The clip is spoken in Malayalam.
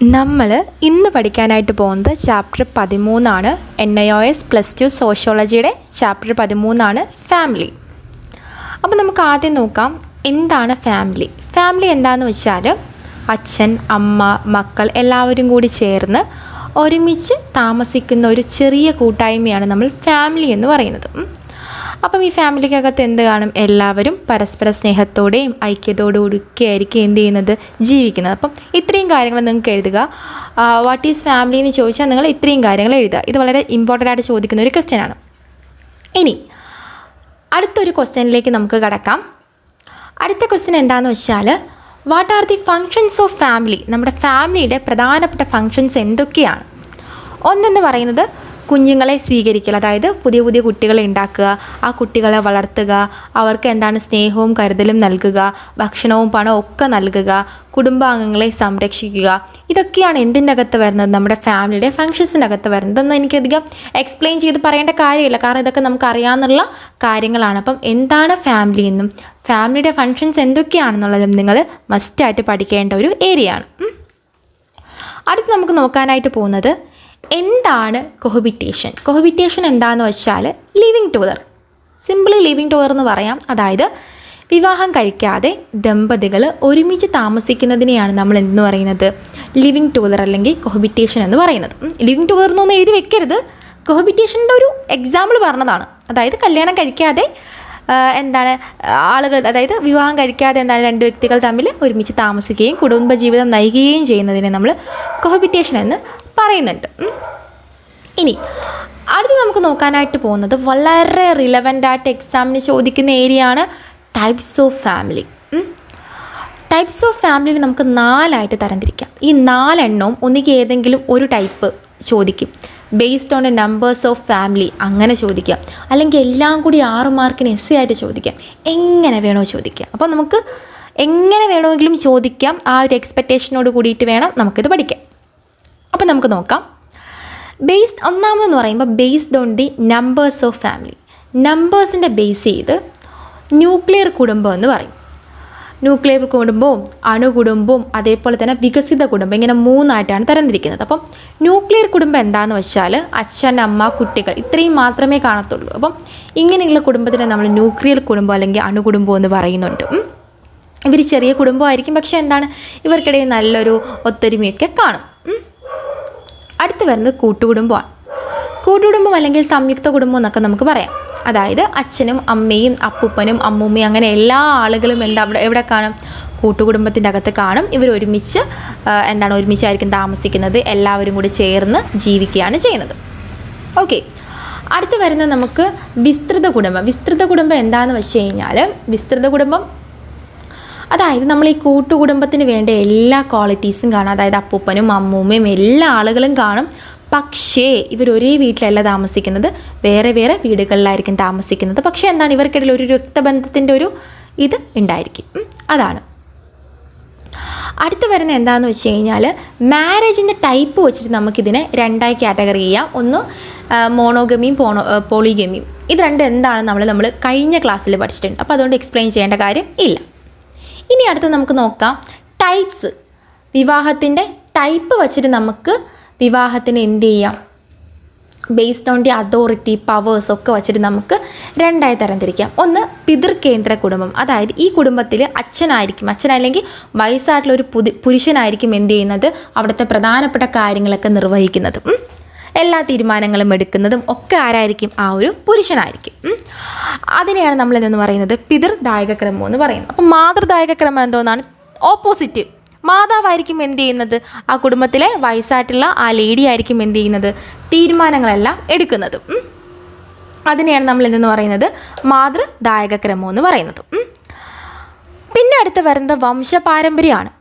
നമ്മൾ ഇന്ന് പഠിക്കാനായിട്ട് പോകുന്നത് ചാപ്റ്റർ 13 NIOS +2 സോഷ്യോളജിയുടെ ചാപ്റ്റർ 13 ഫാമിലി. അപ്പോൾ നമുക്ക് ആദ്യം നോക്കാം എന്താണ് ഫാമിലി. ഫാമിലി എന്താണെന്ന് വെച്ചാൽ അച്ഛൻ, അമ്മ, മക്കൾ എല്ലാവരും കൂടി ചേർന്ന് ഒരുമിച്ച് താമസിക്കുന്ന ഒരു ചെറിയ കൂട്ടായ്മയാണ് നമ്മൾ ഫാമിലി എന്ന് പറയുന്നത്. അപ്പം ഈ ഫാമിലിക്കകത്ത് എന്ത് കാണും? എല്ലാവരും പരസ്പര സ്നേഹത്തോടെയും ഐക്യത്തോടുകൂടിയൊക്കെ ആയിരിക്കും എന്ത് ചെയ്യുന്നത്, ജീവിക്കുന്നത്. അപ്പം ഇത്രയും കാര്യങ്ങൾ നിങ്ങൾക്ക് എഴുതുക. വാട്ട് ഈസ് ഫാമിലി എന്ന് ചോദിച്ചാൽ നിങ്ങൾ ഇത്രയും കാര്യങ്ങൾ എഴുതുക. ഇത് വളരെ ഇമ്പോർട്ടൻ്റ് ആയിട്ട് ചോദിക്കുന്ന ഒരു ക്വസ്റ്റ്യൻ ആണ്. ഇനി അടുത്തൊരു ക്വസ്റ്റ്യനിലേക്ക് നമുക്ക് കടക്കാം. അടുത്ത ക്വസ്റ്റ്യൻ എന്താണെന്ന് വെച്ചാൽ what are the functions of family. നമ്മുടെ ഫാമിലിയുടെ പ്രധാനപ്പെട്ട ഫങ്ഷൻസ് എന്തൊക്കെയാണ്? ഒന്നെന്ന് പറയുന്നത് കുഞ്ഞുങ്ങളെ സ്വീകരിക്കൽ, അതായത് പുതിയ പുതിയ കുട്ടികളെ ഉണ്ടാക്കുക, ആ കുട്ടികളെ വളർത്തുക, അവർക്ക് എന്താണ് സ്നേഹവും കരുതലും നൽകുക, ഭക്ഷണവും പണവും ഒക്കെ നൽകുക, കുടുംബാംഗങ്ങളെ സംരക്ഷിക്കുക. ഇതൊക്കെയാണ് എന്തിൻ്റെ അകത്ത് വരുന്നത്? നമ്മുടെ ഫാമിലിയുടെ ഫങ്ഷൻസിൻ്റെ അകത്ത് വരുന്നത്. ഇതൊന്നും എനിക്കധികം എക്സ്പ്ലെയിൻ ചെയ്ത് പറയേണ്ട കാര്യമില്ല, കാരണം ഇതൊക്കെ നമുക്ക് അറിയാവുന്ന കാര്യങ്ങളാണ്. അപ്പം എന്താണ് ഫാമിലി എന്നും ഫാമിലിയുടെ ഫങ്ഷൻസ് എന്തൊക്കെയാണെന്നുള്ളതും നിങ്ങൾ മസ്റ്റായിട്ട് പഠിക്കേണ്ട ഒരു ഏരിയ ആണ്. അടുത്ത് നമുക്ക് നോക്കാനായിട്ട് പോകുന്നത് എന്താണ് കൊഹബിറ്റേഷൻ. കൊഹബിറ്റേഷൻ എന്താണെന്ന് വെച്ചാൽ living together, simply living together എന്ന് പറയാം. അതായത് വിവാഹം കഴിക്കാതെ ദമ്പതികൾ ഒരുമിച്ച് താമസിക്കുന്നതിനെയാണ് നമ്മൾ എന്ന് പറയുന്നത് ലിവിങ് ടുഗദർ അല്ലെങ്കിൽ കൊഹബിറ്റേഷൻ എന്ന് പറയുന്നത്. ലിവിങ് ടുഗദർ എന്നൊന്നും എഴുതി വെക്കരുത്, കൊഹബിറ്റേഷൻ്റെ ഒരു എക്സാമ്പിൾ പറഞ്ഞതാണ്. അതായത് കല്യാണം കഴിക്കാതെ എന്താണ് ആളുകൾ, അതായത് വിവാഹം കഴിക്കാതെ എന്താണ് രണ്ട് വ്യക്തികൾ തമ്മിൽ ഒരുമിച്ച് താമസിക്കുകയും കുടുംബജീവിതം നയിക്കുകയും ചെയ്യുന്നതിനെ നമ്മൾ കൊഹബിറ്റേഷൻ എന്ന് പറയുന്നുണ്ട്. ഇനി അടുത്ത് നമുക്ക് നോക്കാനായിട്ട് പോകുന്നത് വളരെ റിലവൻ്റ് ആയിട്ട് എക്സാമിന് ചോദിക്കുന്ന ഏരിയ ആണ് types of family. Types of ഫാമിലിയിൽ നമുക്ക് 4 തരംതിരിക്കാം. ഈ 4 ഒന്നുകിൽ ഏതെങ്കിലും ഒരു ടൈപ്പ് ചോദിക്കും, based on A numbers of family അങ്ങനെ ചോദിക്കാം, അല്ലെങ്കിൽ എല്ലാം കൂടി 6 മാർക്കിന് എസ് ആയിട്ട് ചോദിക്കാം, എങ്ങനെ വേണോ ചോദിക്കാം. അപ്പോൾ നമുക്ക് എങ്ങനെ വേണമെങ്കിലും ചോദിക്കാം, ആ ഒരു എക്സ്പെക്റ്റേഷനോട് കൂടിയിട്ട് വേണം നമുക്കിത് പഠിക്കാം. അപ്പോൾ നമുക്ക് നോക്കാം. ഒന്നാമതെന്ന് പറയുമ്പോൾ based on the numbers of family. നമ്പേഴ്സിൻ്റെ ബേസ് ചെയ്ത് ന്യൂക്ലിയർ കുടുംബം എന്ന് പറയും. ന്യൂക്ലിയർ കുടുംബവും അണുകുടുംബവും അതേപോലെ തന്നെ വികസിത കുടുംബം, ഇങ്ങനെ 3 തരംതിരിക്കുന്നത്. അപ്പം ന്യൂക്ലിയർ കുടുംബം എന്താണെന്ന് വെച്ചാൽ അച്ഛൻ, അമ്മ, കുട്ടികൾ ഇത്രയും മാത്രമേ കാണത്തുള്ളൂ. അപ്പം ഇങ്ങനെയുള്ള കുടുംബത്തിനെ നമ്മൾ ന്യൂക്ലിയർ കുടുംബം അല്ലെങ്കിൽ അണുകുടുംബം എന്ന് പറയുന്നുണ്ട്. ഇവർ ചെറിയ കുടുംബമായിരിക്കും, പക്ഷേ എന്താണ് ഇവർക്കിടയിൽ നല്ലൊരു ഒത്തൊരുമയൊക്കെ കാണും. അടുത്ത് വരുന്നത് കൂട്ടുകുടുംബമാണ്. കൂട്ടുകുടുംബം അല്ലെങ്കിൽ സംയുക്ത കുടുംബം എന്നൊക്കെ നമുക്ക് പറയാം. അതായത് അച്ഛനും അമ്മയും അപ്പൂപ്പനും അമ്മൂമ്മയും അങ്ങനെ എല്ലാ ആളുകളും എവിടെ കാണും? കൂട്ടുകുടുംബത്തിൻ്റെ അകത്ത് കാണും. ഇവർ ഒരുമിച്ചായിരിക്കും താമസിക്കുന്നത്, എല്ലാവരും കൂടി ചേർന്ന് ജീവിക്കുകയാണ് ചെയ്യുന്നത്. ഓക്കെ, അടുത്ത് വരുന്നത് നമുക്ക് വിസ്തൃത കുടുംബം. വിസ്തൃത കുടുംബം എന്താണെന്ന് വെച്ച് കഴിഞ്ഞാൽ വിസ്തൃത കുടുംബം അതായത് നമ്മൾ ഈ കൂട്ടുകുടുംബത്തിന് വേണ്ട എല്ലാ ക്വാളിറ്റീസും കാണും. അതായത് അപ്പൂപ്പനും അമ്മൂമ്മയും എല്ലാ ആളുകളും കാണും, പക്ഷേ ഇവർ ഒരേ വീട്ടിലല്ല താമസിക്കുന്നത്, വേറെ വേറെ വീടുകളിലായിരിക്കും താമസിക്കുന്നത്. പക്ഷേ എന്താണ് ഇവർക്കിടയിൽ ഒരു രക്തബന്ധത്തിൻ്റെ ഒരു ഇത് ഉണ്ടായിരിക്കും. അതാണ് അടുത്ത് വരുന്നത്. എന്താണെന്ന് വെച്ച് കഴിഞ്ഞാൽ മാരേജിൻ്റെ ടൈപ്പ് വെച്ചിട്ട് നമുക്കിതിനെ 2 കാറ്റഗറി ചെയ്യാം. ഒന്ന് മോണോഗമിയും പോളിഗമിയും. ഇത് രണ്ടും എന്താണെന്ന് നമ്മൾ കഴിഞ്ഞ ക്ലാസ്സിൽ പഠിച്ചിട്ടുണ്ട്. അപ്പോൾ അതുകൊണ്ട് എക്സ്പ്ലെയിൻ ചെയ്യേണ്ട കാര്യം ഇല്ല. ഇനി അടുത്ത് നമുക്ക് നോക്കാം ടൈപ്സ്. വിവാഹത്തിൻ്റെ ടൈപ്പ് വച്ചിട്ട് നമുക്ക് വിവാഹത്തിന് എന്ത് ചെയ്യാം? Based on the authority, powers ഒക്കെ വച്ചിട്ട് നമുക്ക് 2 തരംതിരിക്കാം. ഒന്ന് പിതൃകേന്ദ്ര കുടുംബം. അതായത് ഈ കുടുംബത്തിൽ അച്ഛനല്ലെങ്കിൽ വയസ്സായിട്ടുള്ളൊരു പുരുഷനായിരിക്കും എന്ത് ചെയ്യുന്നത്, അവിടുത്തെ പ്രധാനപ്പെട്ട കാര്യങ്ങളൊക്കെ നിർവഹിക്കുന്നത്, എല്ലാ തീരുമാനങ്ങളും എടുക്കുന്നതും ഒക്കെ ആരായിരിക്കും? ആ ഒരു പുരുഷനായിരിക്കും. അതിനെയാണ് നമ്മൾ എന്തെന്ന് പറയുന്നത് പിതൃദായക ക്രമം എന്ന് പറയുന്നത്. അപ്പം മാതൃദായക ക്രമം എന്തോന്നാണ്? ഓപ്പോസിറ്റ്. മാതാവായിരിക്കും എന്ത് ചെയ്യുന്നത്, ആ കുടുംബത്തിലെ വയസ്സായിട്ടുള്ള ആ ലേഡി ആയിരിക്കും എന്ത് ചെയ്യുന്നത്, തീരുമാനങ്ങളെല്ലാം എടുക്കുന്നത്. അതിനെയാണ് നമ്മൾ എന്തെന്ന് പറയുന്നത് മാതൃദായക ക്രമം എന്ന് പറയുന്നത്. പിന്നെ അടുത്ത് വരുന്നത് വംശപാരമ്പര്യമാണ്.